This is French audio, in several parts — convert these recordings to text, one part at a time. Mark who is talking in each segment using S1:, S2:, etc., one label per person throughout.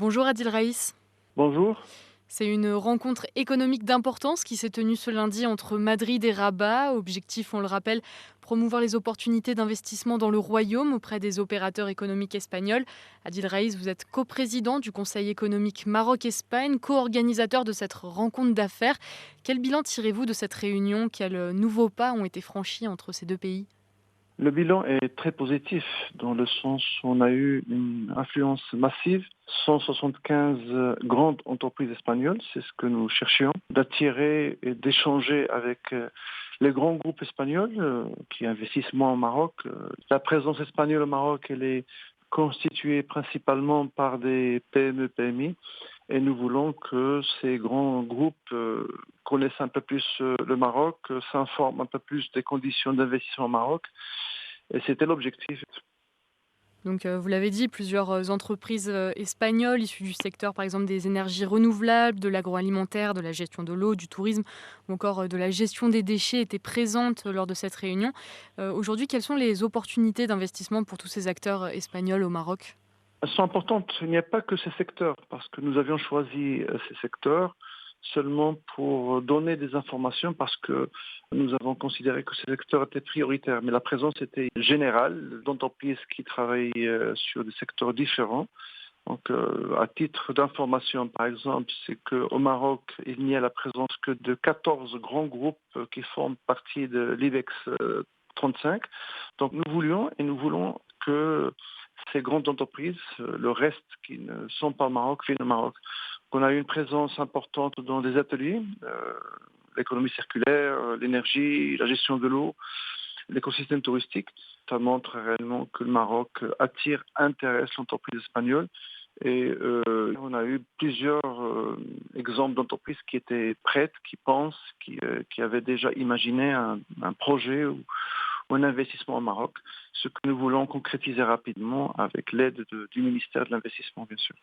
S1: Bonjour Adil Raïs.
S2: Bonjour.
S1: C'est une rencontre économique d'importance qui s'est tenue ce lundi entre Madrid et Rabat. Objectif, on le rappelle, promouvoir les opportunités d'investissement dans le royaume auprès des opérateurs économiques espagnols. Adil Raïs, vous êtes coprésident du Conseil économique Maroc-Espagne, co-organisateur de cette rencontre d'affaires. Quel bilan tirez-vous de cette réunion? Quels nouveaux pas ont été franchis entre ces deux pays?
S2: Le bilan est très positif dans le sens où on a eu une influence massive. 175 grandes entreprises espagnoles, c'est ce que nous cherchions, d'attirer et d'échanger avec les grands groupes espagnols qui investissent moins au Maroc. La présence espagnole au Maroc, elle est constituée principalement par des PME, PMI. Et nous voulons que ces grands groupes connaissent un peu plus le Maroc, s'informent un peu plus des conditions d'investissement au Maroc. Et c'était l'objectif.
S1: Donc, vous l'avez dit, plusieurs entreprises espagnoles issues du secteur, par exemple, des énergies renouvelables, de l'agroalimentaire, de la gestion de l'eau, du tourisme ou encore de la gestion des déchets étaient présentes lors de cette réunion. Aujourd'hui, quelles sont les opportunités d'investissement pour tous ces acteurs espagnols au Maroc?
S2: Elles sont importantes. Il n'y a pas que ces secteurs, parce que nous avions choisi ces secteurs seulement pour donner des informations, parce que nous avons considéré que ces secteurs étaient prioritaires. Mais la présence était générale d'entreprises qui travaillent sur des secteurs différents. Donc, à titre d'information, par exemple, c'est qu'au Maroc, il n'y a la présence que de 14 grands groupes qui forment partie de l'IBEX 35. Donc, nous voulons que ces grandes entreprises, le reste qui ne sont pas au Maroc, viennent au Maroc. On a eu une présence importante dans des ateliers, l'économie circulaire, l'énergie, la gestion de l'eau, l'écosystème touristique. Ça montre réellement que le Maroc attire, intéresse l'entreprise espagnole. Et on a eu plusieurs exemples d'entreprises qui étaient prêtes, qui pensent, qui avaient déjà imaginé un projet ou un investissement au Maroc, ce que nous voulons concrétiser rapidement avec l'aide du ministère de l'Investissement, bien sûr.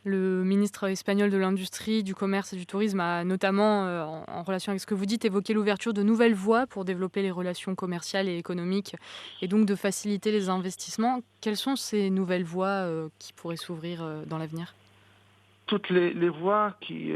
S1: Le ministre espagnol de l'Industrie, du Commerce et du Tourisme a notamment, en relation avec ce que vous dites, évoqué l'ouverture de nouvelles voies pour développer les relations commerciales et économiques et donc de faciliter les investissements. Quelles sont ces nouvelles voies qui pourraient s'ouvrir dans l'avenir?
S2: Toutes les voies qui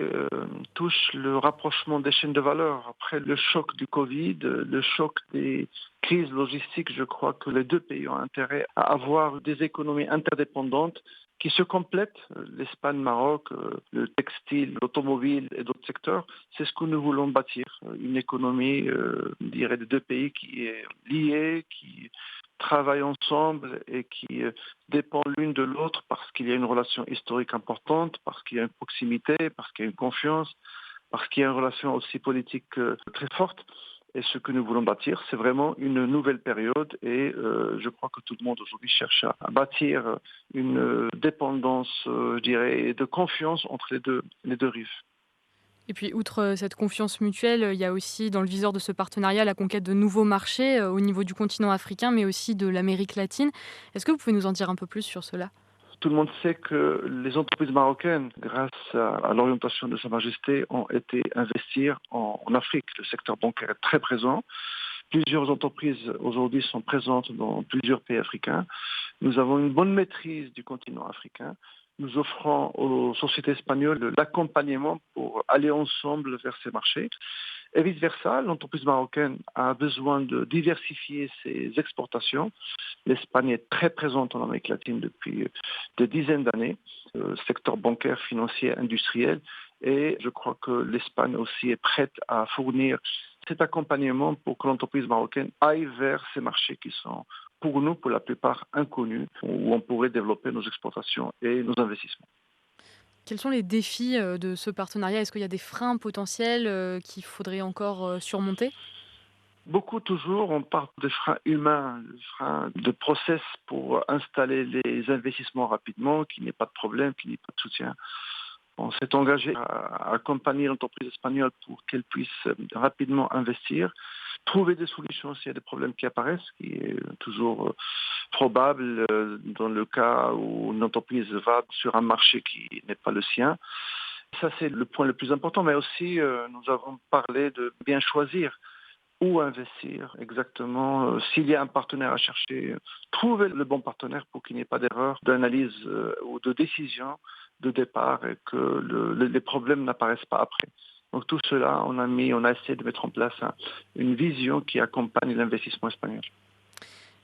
S2: touchent le rapprochement des chaînes de valeur. Après le choc du Covid, le choc des crises logistiques, je crois que les deux pays ont intérêt à avoir des économies interdépendantes qui se complètent. L'Espagne, le Maroc, le textile, l'automobile et d'autres secteurs, c'est ce que nous voulons bâtir. Une économie, je dirais, de deux pays qui est liée, qui travaillent ensemble et qui dépendent l'une de l'autre parce qu'il y a une relation historique importante, parce qu'il y a une proximité, parce qu'il y a une confiance, parce qu'il y a une relation aussi politique très forte. Et ce que nous voulons bâtir, c'est vraiment une nouvelle période et je crois que tout le monde aujourd'hui cherche à bâtir une dépendance, je dirais, et de confiance entre les deux rives.
S1: Et puis, outre cette confiance mutuelle, il y a aussi dans le viseur de ce partenariat la conquête de nouveaux marchés au niveau du continent africain, mais aussi de l'Amérique latine. Est-ce que vous pouvez nous en dire un peu plus sur cela?
S2: Tout le monde sait que les entreprises marocaines, grâce à l'orientation de Sa Majesté, ont été investir en Afrique. Le secteur bancaire est très présent. Plusieurs entreprises aujourd'hui sont présentes dans plusieurs pays africains. Nous avons une bonne maîtrise du continent africain. Nous offrons aux sociétés espagnoles l'accompagnement pour aller ensemble vers ces marchés. Et vice-versa, l'entreprise marocaine a besoin de diversifier ses exportations. L'Espagne est très présente en Amérique latine depuis des dizaines d'années, secteur bancaire, financier, industriel. Et je crois que l'Espagne aussi est prête à fournir cet accompagnement pour que l'entreprise marocaine aille vers ces marchés qui sont, pour nous, pour la plupart, inconnus, où on pourrait développer nos exportations et nos investissements.
S1: Quels sont les défis de ce partenariat? Est-ce qu'il y a des freins potentiels qu'il faudrait encore surmonter?
S2: Beaucoup toujours, on parle de freins humains, de freins de process pour installer les investissements rapidement, qu'il n'y ait pas de problème, qu'il n'y ait pas de soutien. On s'est engagé à accompagner l'entreprise espagnole pour qu'elle puisse rapidement investir, trouver des solutions s'il y a des problèmes qui apparaissent, ce qui est toujours probable dans le cas où une entreprise va sur un marché qui n'est pas le sien. Ça, c'est le point le plus important, mais aussi nous avons parlé de bien choisir. où investir exactement, s'il y a un partenaire à chercher, trouver le bon partenaire pour qu'il n'y ait pas d'erreur d'analyse ou de décision de départ et que les problèmes n'apparaissent pas après. Donc tout cela, on a essayé de mettre en place une vision qui accompagne l'investissement espagnol.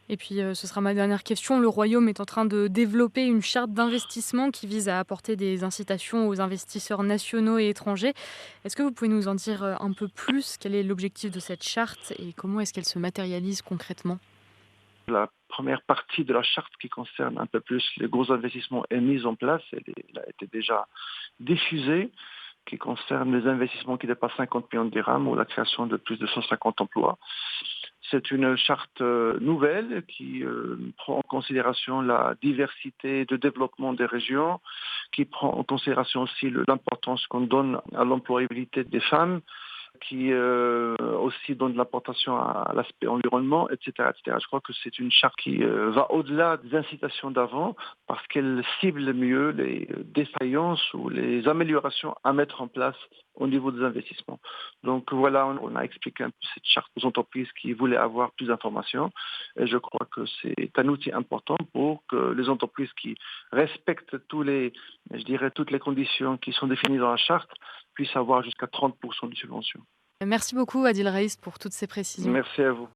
S1: Et puis, ce sera ma dernière question. Le Royaume est en train de développer une charte d'investissement qui vise à apporter des incitations aux investisseurs nationaux et étrangers. Est-ce que vous pouvez nous en dire un peu plus? Quel est l'objectif de cette charte et comment est-ce qu'elle se matérialise concrètement?
S2: La première partie de la charte qui concerne un peu plus les gros investissements est mise en place. Elle a été déjà diffusée, qui concerne les investissements qui dépassent 50 millions de dirhams ou la création de plus de 150 emplois. C'est une charte nouvelle qui prend en considération la diversité de développement des régions, qui prend en considération aussi l'importance qu'on donne à l'employabilité des femmes, qui aussi donne de l'importation à l'aspect environnement, etc., etc. Je crois que c'est une charte qui va au-delà des incitations d'avant parce qu'elle cible mieux les défaillances ou les améliorations à mettre en place au niveau des investissements. Donc voilà, on a expliqué un peu cette charte aux entreprises qui voulaient avoir plus d'informations et je crois que c'est un outil important pour que les entreprises qui respectent toutes les conditions qui sont définies dans la charte puissent avoir jusqu'à 30% de subvention.
S1: Merci beaucoup Adil Raïs pour toutes ces précisions.
S2: Merci à vous.